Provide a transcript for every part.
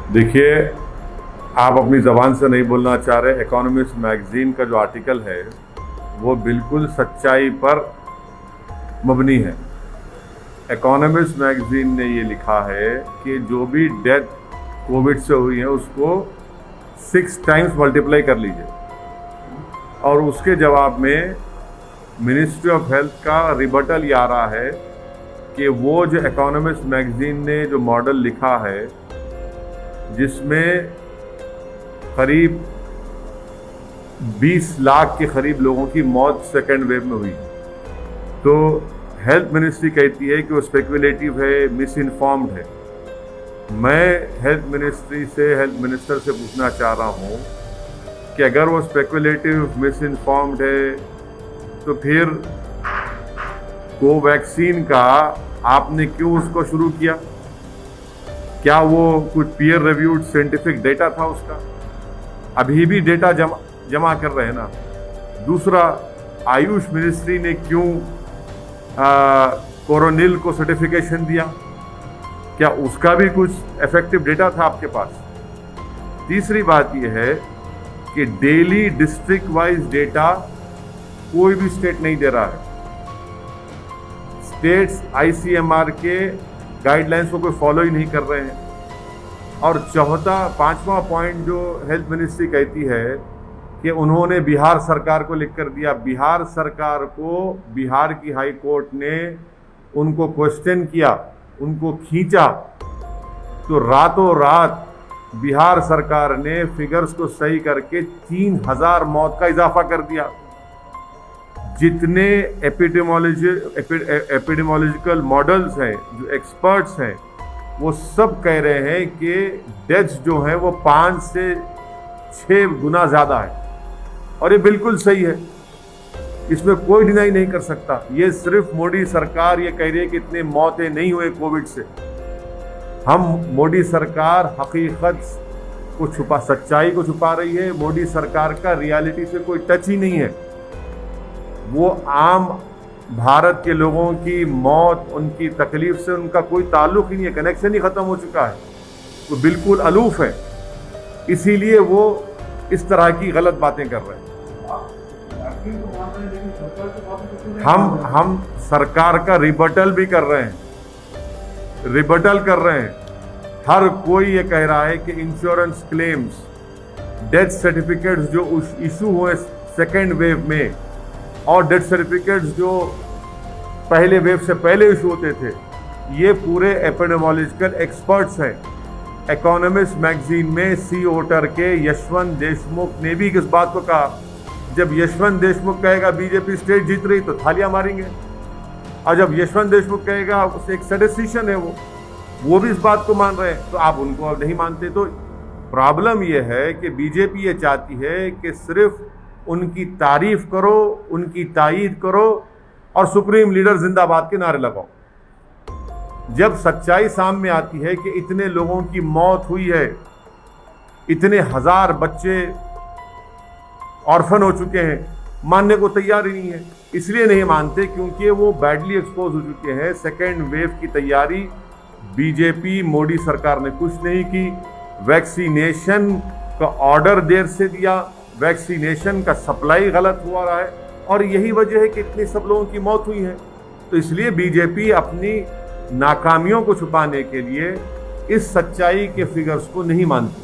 देखिए, आप अपनी ज़बान से नहीं बोलना चाह रहे। इकोनॉमिस्ट मैगज़ीन का जो आर्टिकल है वो बिल्कुल सच्चाई पर मबनी है। इकोनॉमिस्ट मैगज़ीन ने ये लिखा है कि जो भी डेथ कोविड से हुई है उसको 6 टाइम्स मल्टीप्लाई कर लीजिए, और उसके जवाब में मिनिस्ट्री ऑफ हेल्थ का रिबटल ये आ रहा है कि वो जो इकोनॉमिस्ट मैगज़ीन ने जो मॉडल लिखा है जिसमें करीब 20 लाख के करीब लोगों की मौत सेकेंड वेव में हुई, तो हेल्थ मिनिस्ट्री कहती है कि वो स्पेकुलेटिव है, मिस इन्फॉर्म्ड है। मैं हेल्थ मिनिस्टर से पूछना चाह रहा हूँ कि अगर वो स्पेकुलेटिव, मिस इन्फॉर्म्ड है तो फिर कोवैक्सीन का आपने क्यों उसको शुरू किया? क्या वो कुछ पीयर रिव्यूड साइंटिफिक डेटा था उसका? अभी भी डेटा जमा कर रहे हैं ना। दूसरा, आयुष मिनिस्ट्री ने क्यों कोरोनिल को सर्टिफिकेशन दिया? क्या उसका भी कुछ इफेक्टिव डेटा था आपके पास? तीसरी बात यह है कि डेली डिस्ट्रिक्ट वाइज डेटा कोई भी स्टेट नहीं दे रहा है। स्टेट्स आईसीएमआर के गाइडलाइंस को कोई फॉलो ही नहीं कर रहे हैं। और पांचवा पॉइंट जो हेल्थ मिनिस्ट्री कहती है कि उन्होंने बिहार सरकार को लिख कर दिया। बिहार सरकार को बिहार की हाई कोर्ट ने उनको क्वेश्चन किया, उनको खींचा, तो रातों रात बिहार सरकार ने फिगर्स को सही करके 3000 मौत का इजाफा कर दिया। जितने एपिडेमोलॉजिकल मॉडल्स हैं, जो एक्सपर्ट्स हैं, वो सब कह रहे हैं कि डेथ्स जो हैं वो 5 से 6 गुना ज़्यादा है, और ये बिल्कुल सही है, इसमें कोई डिनाई नहीं कर सकता। ये सिर्फ मोदी सरकार ये कह रही है कि इतने मौतें नहीं हुए कोविड से। मोदी सरकार हकीकत को सच्चाई को छुपा रही है। मोदी सरकार का रियलिटी से कोई टच ही नहीं है। वो आम भारत के लोगों की मौत, उनकी तकलीफ से उनका कोई ताल्लुक ही नहीं है, कनेक्शन ही खत्म हो चुका है। वो बिल्कुल अलूफ है, इसीलिए वो इस तरह की गलत बातें कर रहे हैं। हम सरकार का रिबटल भी कर रहे हैं। हर कोई ये कह रहा है कि इंश्योरेंस क्लेम्स, डेथ सर्टिफिकेट्स जो इशू हुए सेकेंड वेव में, और डेथ सर्टिफिकेट्स जो पहले वेव से पहले इशू होते थे, ये पूरे एपिडेमोलॉजिकल एक्सपर्ट्स हैं। इकोनॉमिस्ट मैगजीन में सी ओटर के यशवंत देशमुख ने भी इस बात को कहा। जब यशवंत देशमुख कहेगा बीजेपी स्टेट जीत रही तो थालियां मारेंगे, और जब यशवंत देशमुख कहेगा उसे एक स्टैटिस्टिशियन है वो भी इस बात को मान रहे हैं, तो आप उनको अब नहीं मानते। तो प्रॉब्लम यह है कि बीजेपी ये चाहती है कि सिर्फ उनकी तारीफ करो, उनकी तायीद करो और सुप्रीम लीडर जिंदाबाद के नारे लगाओ। जब सच्चाई सामने आती है कि इतने लोगों की मौत हुई है, इतने हजार बच्चे ऑर्फन हो चुके हैं, मानने को तैयार ही नहीं है। इसलिए नहीं मानते क्योंकि वो बैडली एक्सपोज हो चुके हैं। सेकेंड वेव की तैयारी बीजेपी मोदी सरकार ने कुछ नहीं की। वैक्सीनेशन का ऑर्डर देर से दिया, वैक्सीनेशन का सप्लाई गलत हुआ रहा है, और यही वजह है कि इतने सब लोगों की मौत हुई है। तो इसलिए बीजेपी अपनी नाकामियों को छुपाने के लिए इस सच्चाई के फिगर्स को नहीं मानती।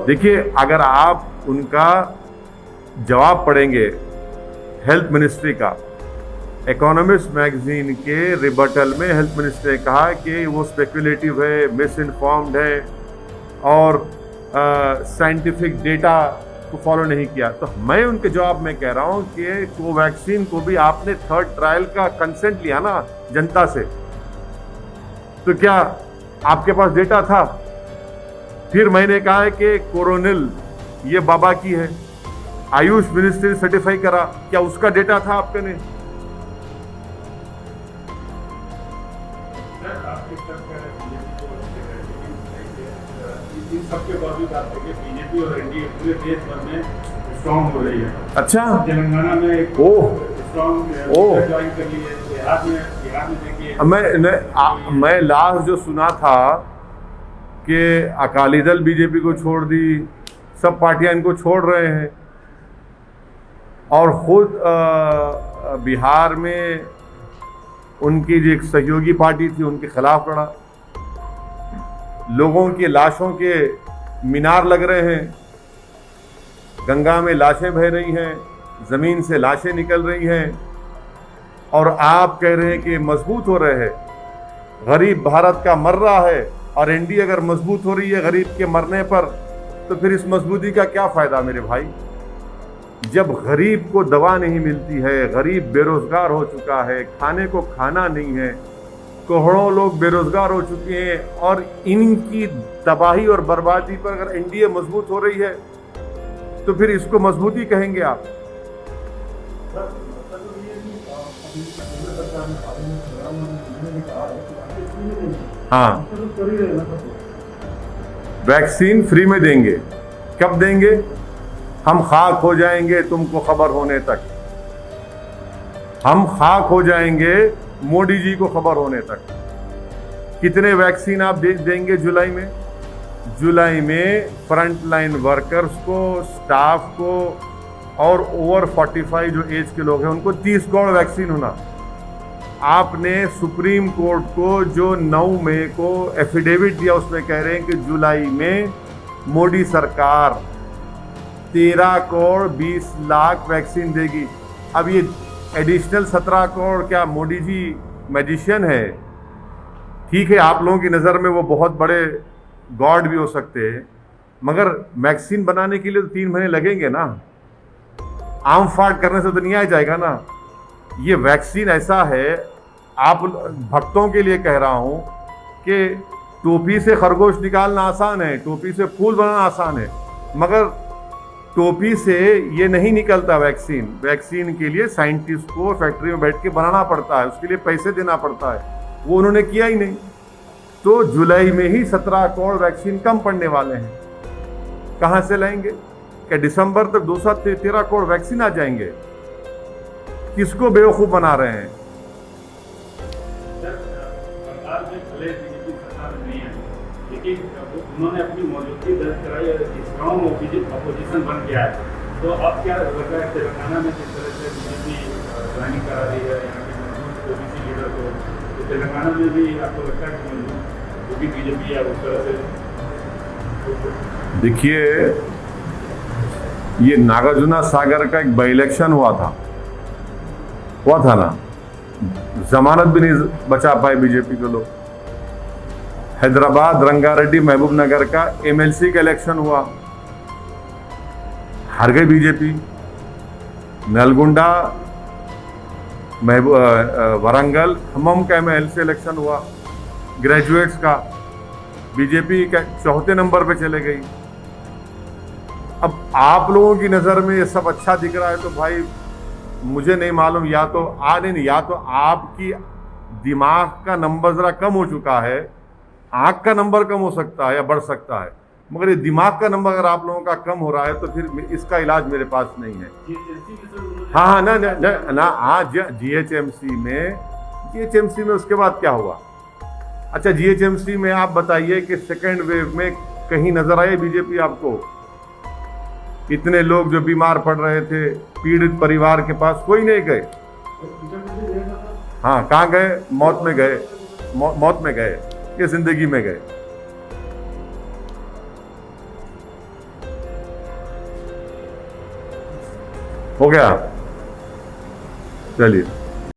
देखिए, अगर आप उनका जवाब पढ़ेंगे हेल्थ मिनिस्ट्री का, इकोनॉमिस्ट मैगजीन के रिबटल में हेल्थ मिनिस्ट्री ने कहा कि वो स्पेकुलेटिव है, मिस इन्फॉर्म्ड है और साइंटिफिक डेटा को फॉलो नहीं किया। तो मैं उनके जवाब में कह रहा हूं कि कोवैक्सीन को भी आपने 3rd ट्रायल का कंसेंट लिया ना जनता से, तो क्या आपके पास डेटा था? फिर मैंने कहा है कि कोरोनिल ये बाबा की है, आयुष मिनिस्ट्री ने सर्टिफाई करा, क्या उसका डेटा था आपके ने? सबके बावजूद बीजेपी और एनडीए पूरे देश भर में स्ट्रांग हो रही है। अच्छा, तेलंगाना में स्ट्रांग ज्वाइन कर ली है, बिहार में बिहार में देखिए मैं लास्ट जो सुना था कि अकाली दल बीजेपी को छोड़ दी, सब पार्टियां इनको छोड़ रहे हैं, और खुद बिहार में उनकी जो एक सहयोगी पार्टी थी उनके खिलाफ लड़ा। लोगों की लाशों के मीनार लग रहे हैं, गंगा में लाशें बह रही हैं, ज़मीन से लाशें निकल रही हैं, और आप कह रहे हैं कि मजबूत हो रहे हैं। गरीब भारत का मर रहा है, और एनडीए अगर मजबूत हो रही है गरीब के मरने पर, तो फिर इस मजबूती का क्या फ़ायदा मेरे भाई? जब गरीब को दवा नहीं मिलती है, गरीब बेरोजगार हो चुका है, खाने को खाना नहीं है, करोड़ों लोग बेरोजगार हो चुके हैं, और इनकी तबाही और बर्बादी पर अगर एनडीए मजबूत हो रही है तो फिर इसको मजबूती कहेंगे आप? हाँ, वैक्सीन फ्री में देंगे। कब देंगे? हम खाक हो जाएंगे तुमको खबर होने तक। हम खाक हो जाएंगे मोदी जी को खबर होने तक। कितने वैक्सीन आप देंगे जुलाई में? जुलाई में फ्रंट लाइन वर्कर्स को, स्टाफ को, और ओवर 45 जो एज के लोग हैं उनको 30 करोड़ वैक्सीन होना। आपने सुप्रीम कोर्ट को जो 9 मई को एफिडेविट दिया उसमें कह रहे हैं कि जुलाई में मोदी सरकार 13 करोड़ 20 लाख वैक्सीन देगी। अब ये एडिशनल 17 करोड़ क्या मोदी जी मैजिशियन है? ठीक है, आप लोगों की नज़र में वो बहुत बड़े गॉड भी हो सकते हैं, मगर वैक्सीन बनाने के लिए तो 3 महीने लगेंगे ना। आम फाट करने से तो नहीं आ जाएगा ना। ये वैक्सीन ऐसा है, आप भक्तों के लिए कह रहा हूं कि टोपी से खरगोश निकालना आसान है, टोपी से फूल बनाना आसान है, मगर टोपी से ये नहीं निकलता वैक्सीन। वैक्सीन के लिए साइंटिस्ट को फैक्ट्री में बैठ के बनाना पड़ता है, उसके लिए पैसे देना पड़ता है, वो उन्होंने किया ही नहीं। तो जुलाई में ही 17 करोड़ वैक्सीन कम पड़ने वाले हैं। कहाँ से लाएंगे? क्या दिसंबर तक 213 करोड़ वैक्सीन आ जाएंगे? किसको बेवकूफ़ बना रहे हैं? सरकार में भले बीजेपी सरकार में नहीं है, लेकिन उन्होंने अपनी मौजूदगी दर्ज कराई और स्ट्रॉन्ग अपोजिशन बन गया है। तो अब क्या लग रहा है तेलंगाना में जिस तरह से बीजेपी ज्वाइनिंग करा रही है यहाँ के मजबूत ओबीसी लीडर को, तो तेलंगाना में भी आपको लगता है कि जो भी बीजेपी है उस तरह से? देखिए, ये नागार्जुना सागर का एक बाई इलेक्शन हुआ था ना, जमानत भी नहीं बचा पाए बीजेपी के लोग। हैदराबाद रंगारेड्डी महबूब नगर का एमएलसी का इलेक्शन हुआ, हार गई बीजेपी। नलगुंडा वरंगल खम्मम का एमएलसी इलेक्शन हुआ, ग्रेजुएट्स का, बीजेपी का 4थे नंबर पे चले गई। अब आप लोगों की नज़र में ये सब अच्छा दिख रहा है तो भाई मुझे नहीं मालूम, या तो आपकी दिमाग का नंबर ज़रा कम हो चुका है, आँख का नंबर कम हो सकता है या बढ़ सकता है, मगर ये दिमाग का नंबर अगर आप लोगों का कम हो रहा है तो फिर इसका इलाज मेरे पास नहीं है। हाँ, ना हाँ, जीएचएमसी में उसके बाद क्या हुआ? अच्छा, जीएचएमसी में आप बताइए कि सेकेंड वेव में कहीं नजर आए बीजेपी आपको? इतने लोग जो बीमार पड़ रहे थे, पीड़ित परिवार के पास कोई नहीं गए। हाँ, कहाँ गए? मौत में गए, मौत में गए कि जिंदगी में गए? हो गया, चलिए।